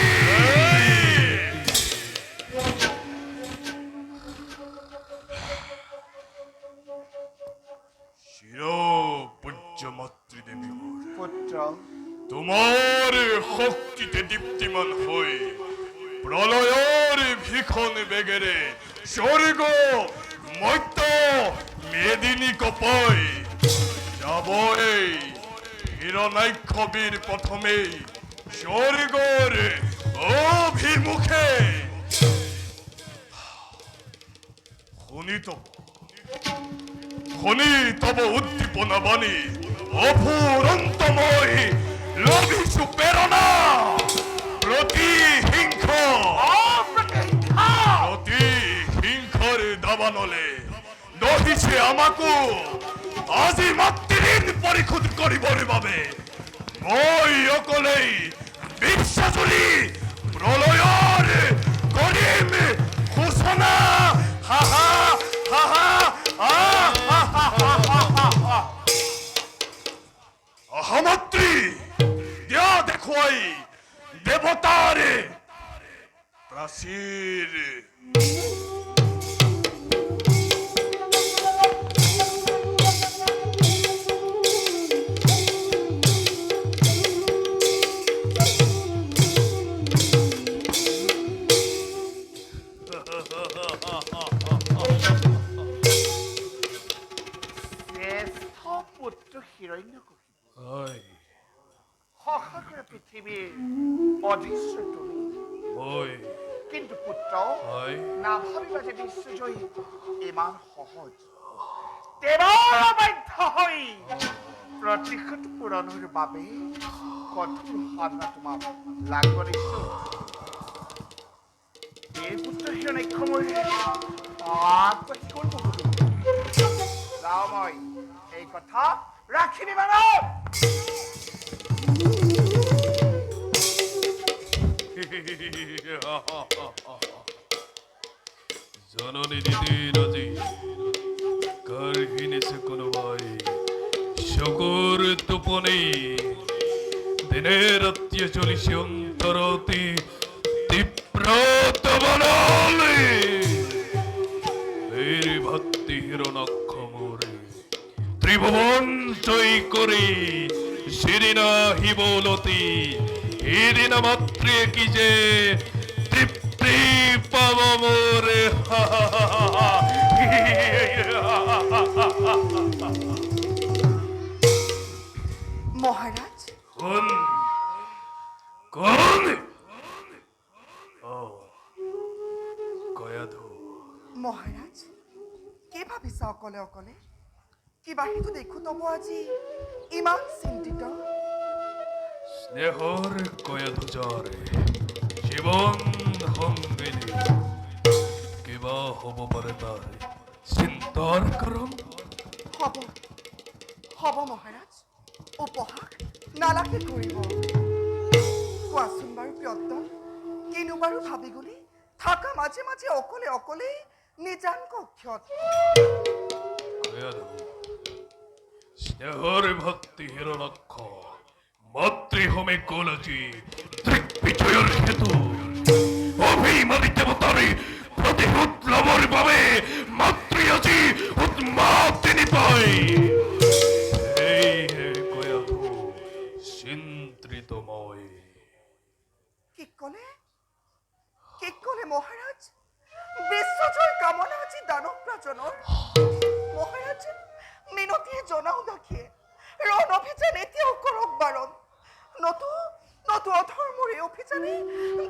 শিরো পূজ্য মাতৃদেবী পুত্ৰ তোমার শক্তিতে দীপ্তিমান হই প্রলয়ের ভীষণ বেগেরে স্বর্গ মধ্য মেদিনী কপই যাবই হিরণাক্ষবীর প্রথমেই স্বর্গর অভিমুখে খনি তব উদ্দীপনা বাণী অফুরন্তময় লভিছু প্রেরণা প্রতিহিংসর দাবানলে দহিছে আমাকো আজি মাতৃঋণ পরিশোধ করিবর বাবে মই অকলেই বিশ্বাসুলি প্রলয়র করিম ঘোষণা হাহা হাহা আহামাত্রী দিয়া দেখুয়াই দেবতারে প্রাচীর শ্ৰেষ্ঠ পুত্ৰ হিৰণ্যকশিপু হয় সমগ্ৰ পৃথিৱীৰ অদৃশ্য তুমি হয় কিন্তু পুত্ৰ হয় নাভাবিবা যে বিশ্বজয়ী ইমান সহজ দেৱৰ বাধ্য হৈ প্ৰতিশোধ পূৰণৰ বাবে কঠোৰ সাধনা তোমাক লাগিব দিছো এই পুত্ৰ হিৰণ্যাক্ষ মোৰ আগবাঢ়ি গ'ল বহুতো যাওঁ মই এই কথা ৰাখিবি মানৱ জননী দিদি রাজি কারহিনেছে কোনো ভাই শকুর তুপনে দিনে রাত্রিয়ে চলিছে অন্তরতি তীব্র তবলে এর ভক্তি হিরণক্ষ মোরে ত্রিভুবন জয় করে শিরিনা হিবলতি এদিনা মাত্রে কি যে তৃপ্তি পাব মোরে মহারাজ কোন কোন ও কয়াধু মহারাজ কি ভাবিছা অকলে অকলে কিবা সেইটো দেখো তব আজি ইমান চিন্তিত স্নেহৰ কয়াধুজাৰে জীৱন সংগিনী কিবা হ'ব পাৰে তাৰ চিন্তাৰ কাৰণ হব হব মহাৰাজ উপহাস নালাগে কৰিব কোৱাচোন বাৰু প্ৰিয়তম কিনো বাৰু ভাবি গলি থাকা মাজে মাজে অকলে অকলে নিজান কক্ষত কয়াধু স্নেহৰ ভক্তি হিৰণক্ষ মাতৃভূমি কলজি দৃগ্বিজয়ৰ হেতু অভিমানী দেৱতাৰে প্ৰতিশোধ ল'বৰ বাবে মাতৃ আজি উন্মাদিনী পায় সেয়েহে কয়াধু চিন্তিত মই কি কলে মহারাজ বিশ্বজয় কামনা আজি দানৱ ৰাজনৰ মহারাজ মিনতিয়ে জনাও নাকি ৰণ অভিযান এতিয়াও কৰক বাৰণ নতু অধৰ্মৰ এই অভিযানে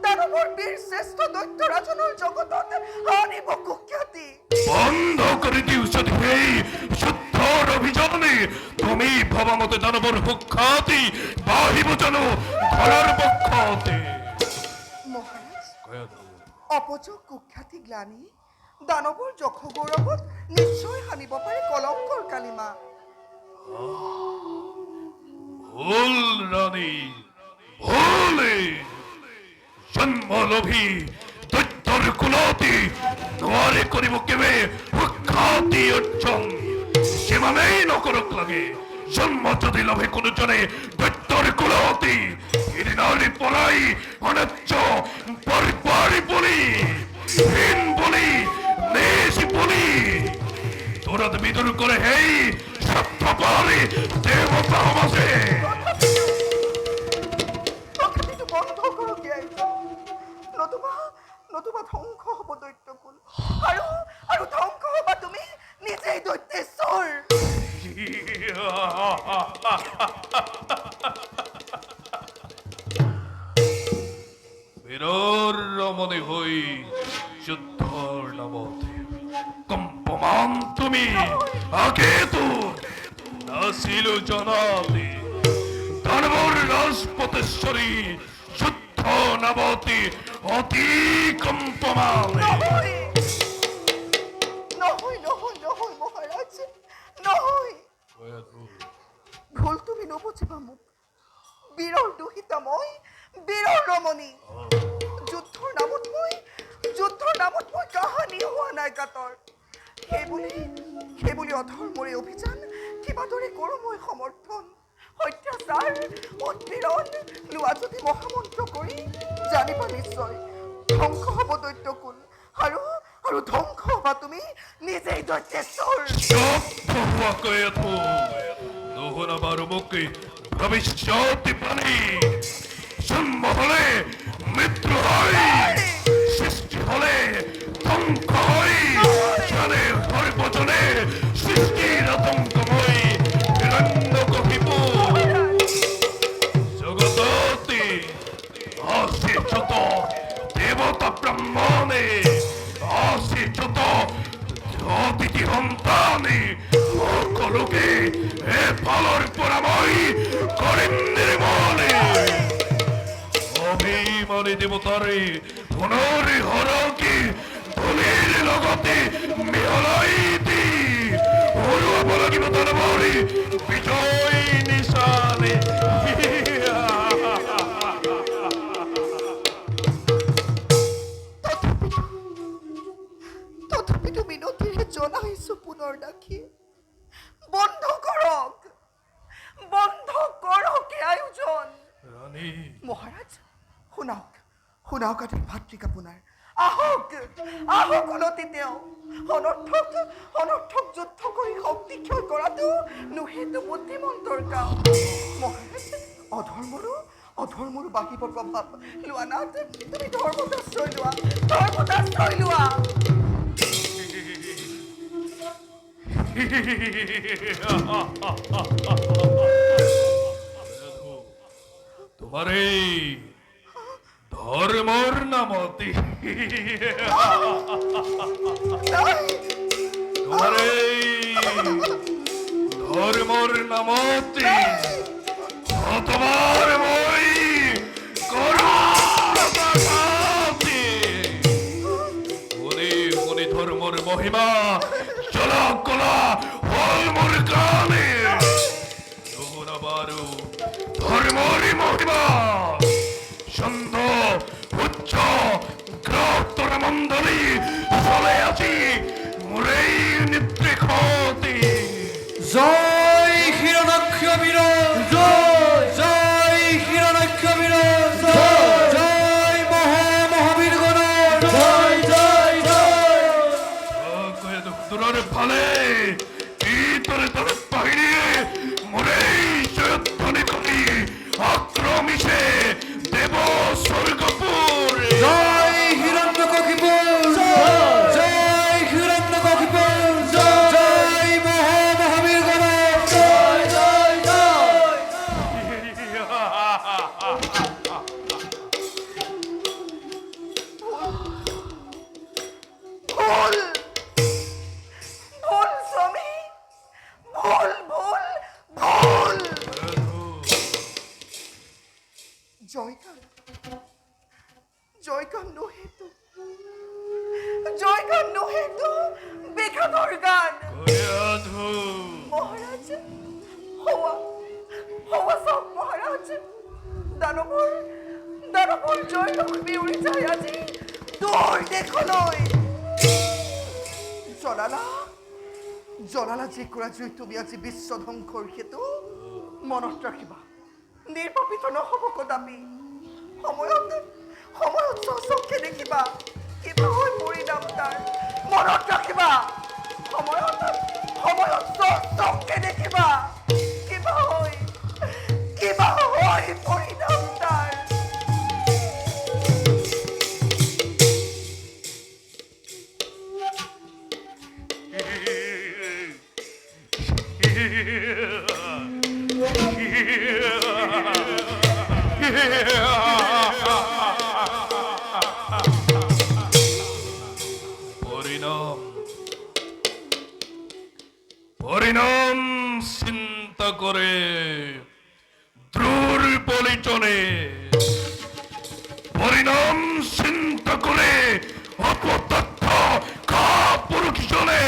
দানৱৰ বীৰ শ্ৰেষ্ঠ দৈত্য ৰাজনৰ জগতত আনিব কুখ্যাতি বন্ধ করে দিও যদি এই শুদ্ধর অভিযানে তুমি ভবামতে দানবর সুখ্যাতি বাহিব জানো ধরার পক্ষতে মহারাজ কয়াধু অপযোগ কুখ্যাতি গ্লানি দানৱৰ যশ গৌৰৱত নিশ্চয় সানিব পাৰে কলংকৰ কালিমা ভুল রানী ভুলে জন্মলোভী দৈত্যর কুলতি নোয়ারে করিব কেবে সুখ্যাতি অর্জন সীমানেই নকরক লাগে জন্ম যদি লোভে কোনো জনে দৈত্যর কুলতি হিরিনারি পলাই অনাচ্য পরিবারি বলি হীন বলি নেশি বলি তোরা বিদুর করে হেই সত্যপালি দেবতা মাসে তথাপিতো বন্ধ কৰক দিয়াই নতুবা ধ্বংস হ'ব দৈত্যকুল আৰু ধ্বংস হ'বা তুমি নিজেই দৈত্যেশ্বৰ বীৰৰ ৰমণী হৈ যুদ্ধৰ নামত কম্পমান তুমি আগেতো নাছিলো জনাতে দানৱৰ ৰাজপতেশ্বৰী যুদ্ধ নামতি অতি কম্পমানে নহয় মহাৰাজ নহয় ভুল তুমি নবুজিবা মোক বীৰৰ দুহিতা মই বীৰৰ ৰমণী যুদ্ধৰ নামত মই কাহানি হোৱা নাই কাতৰ সেইবুলি অধৰ্মৰে অভিযান কিবাদৰে কৰোঁ মই সমৰ্থন অত্যাচাৰ উৎপীড়ন লোৱা যদি মহামন্ত্ৰ কৰি জানিবা নিশ্চয় ধ্বংস হ'ব দৈত্যকুল আৰু ধ্বংস হ'বা তুমি নিজেই দৈত্যেশ্বৰ নহনা বারো মুখে ভবিষ্যৎ প্রাণী জন্ম হলে মৃত্যু হয় সৃষ্টি হলে ধ্বংস হয় জানে হরিবচনে সৃষ্টির আতঙ্কময় হিরণ্য কহিবু জগততে আসে যত দেবতা ব্রাহ্মণে আসে যত অতিথি সন্তানে সকলোকে এ ফালৰ পৰা মই কৰিম নিৰ্মলে অভিমানী দেৱতাৰে সোণৰ হৰকি ধূলিৰ লগতে মিহলাই দি হৰুৱাব লাগিব দানৱৰে বিজয় নিশানে জনাইছো পুনৰ ডাকি বন্ধ কৰক এই আয়োজন রানী মহারাজ শুনাওক শুনাওক আদি ভাতৃক আপোনাৰ আহক অনতি তেওঁ অনৰ্থক যুদ্ধ কৰি শক্তি ক্ষয় কৰাটো নোহেতু বুদ্ধিমন্তৰ কাম মহাৰাজ অধৰ্মৰো বাঢ়িব প্ৰভাৱ লোৱা না তুমি ধৰ্মদাশ্ৰয় লোৱা তোমার এই ধর্মর নামতি তোমার এই ধর্মর নামতি তোমার মই উনি ধর্মর মহিমা চলা কলা হল মোর গানে বারু ধর্মরি মহিমা সন্দ উচ্চ গ্রহতর মন্ডলী চলে আছি মোরেই নিত্রে ক্ষতি জয় হিরণাক্ষ বীর জয় হিরণাক্ষ বীর জয় মহাবীর গণ জয় জয় জয় দূরের ফালে তোরে তোরে বাহিনী মোরেই জয়ধ্বনি করি আক্রমিশে দেব স্বর্গপুর জয় হিরণ্যকশিপুর জয় হিরণ্যকশিপুর জয় মহাবীর গণ জয় জয় জয় ভুল স্বামী ভুল জয়গান নোহেতু বেঘানৰ গান মহাৰাজ হওয়া চাওক মহাৰাজ দানৱৰ জয় লক্ষ্মী উৰি যায় আজি দূৰ দেশলৈ জলালা যি কৰা জুই তুমি আজি বিশ্ব ধ্বংসৰ হেতু মনত ৰাখিবা নিৰ্বাপিত নহ'ব কদাপি সময়ত চচকে দেখিবা কিবা হৈ পৰিণাম তাৰ মনত ৰাখিবা সময়ত চচকে দেখিবা কিবা হৈ পৰিণাম তাৰ পরিণাম চিন্তা করে দ্রুর পলিচনে পরিণাম চিন্তা করে অপতথ্য কাপুরুষনে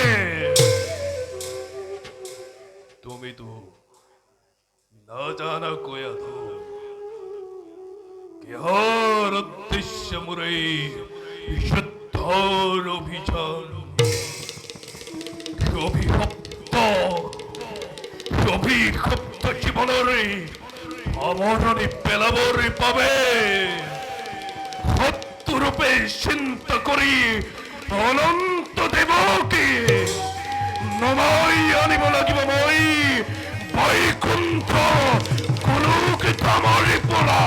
তুমি তো না জানা কোয়া তো কেহর উদ্দেশ্য মুরে যুদ্ধর অভিযান অভিক্ষপ্ত জীবনের অমরণী পেলাবর পাবে সত্যরূপে চিন্তা করি অনন্ত দেবকে নমাই আনিব লাগিব মই বৈকুণ্ঠ গোলোক ধামৰি পৰা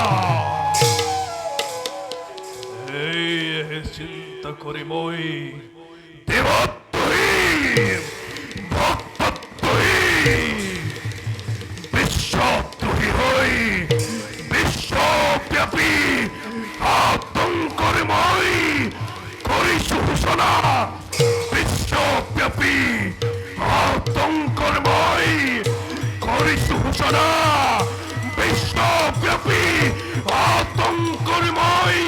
এই চিন্তা কৰি মই দেৱত্বহী বিশ্বদ্রোহী হই বিশ্বব্যাপী আতঙ্কর মই করিছো ঘোষণা বিশ্বব্যাপী আতঙ্কর মই করিছো ঘোষণা বিশ্বব্যাপী আতঙ্কর মই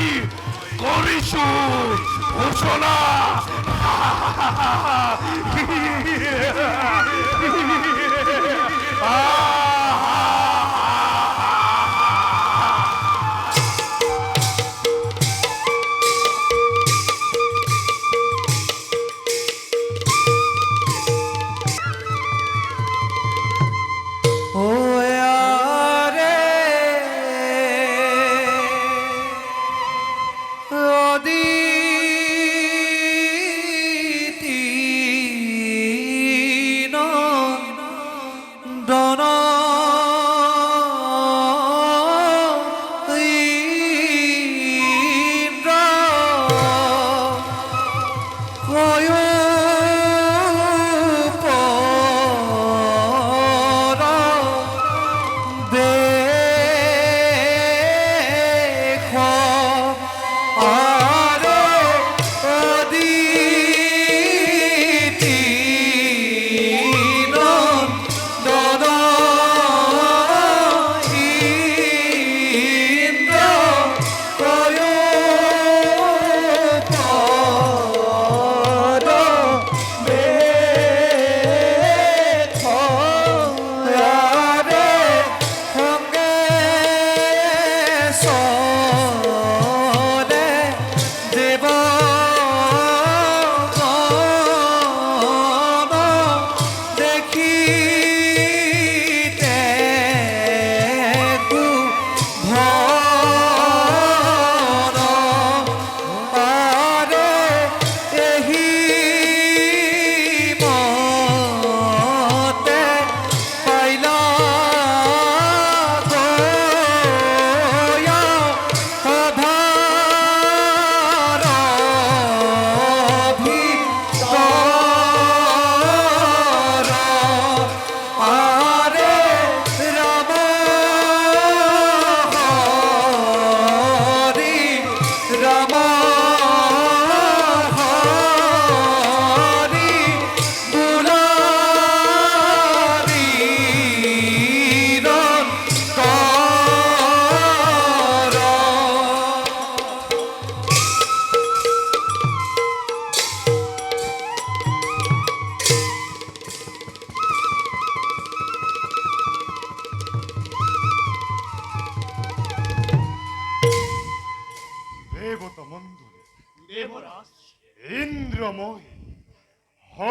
করিছো ঘোষণা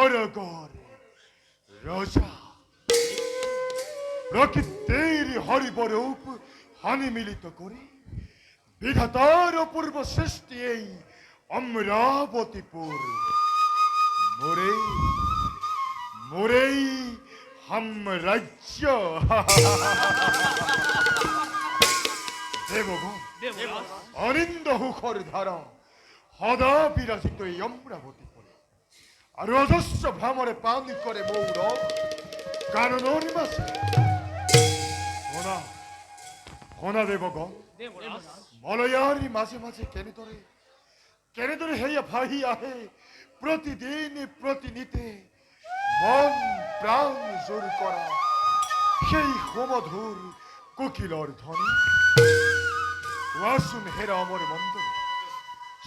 নরগর রজা প্রকৃতির হরিবরূপ হানি মিলিত করে বিধাতার অপূর্ব সৃষ্টি এই অমরাবতীপুর মোরেই হাম রাজ্য দেবগণ অনিন্দ হুখর ধারা সদা বিরাজিত এই অমরাবতীপুরে আর অজস্র ভ্রমরে পানি করে মৌর কাননের মাঝে হোনা দেবগণ মলয়ারি মাঝে মাঝে কেনে ধরে হেয়া ভাই আহে প্রতিদিন প্রতিনিতে মন প্রাণ জোর করা সেই হোমধুর কোকিলর ধ্বনি ওয়াসুন হেরা অমর মন্দির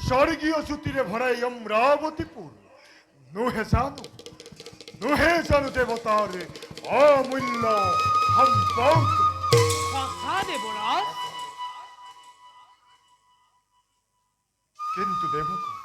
স্বর্গীয় জ্যোতিরে ভরা এই অমরাবতীপুর নোহে জানু দেবতার অমূল্য সম্পদ কিন্তু দেবগণ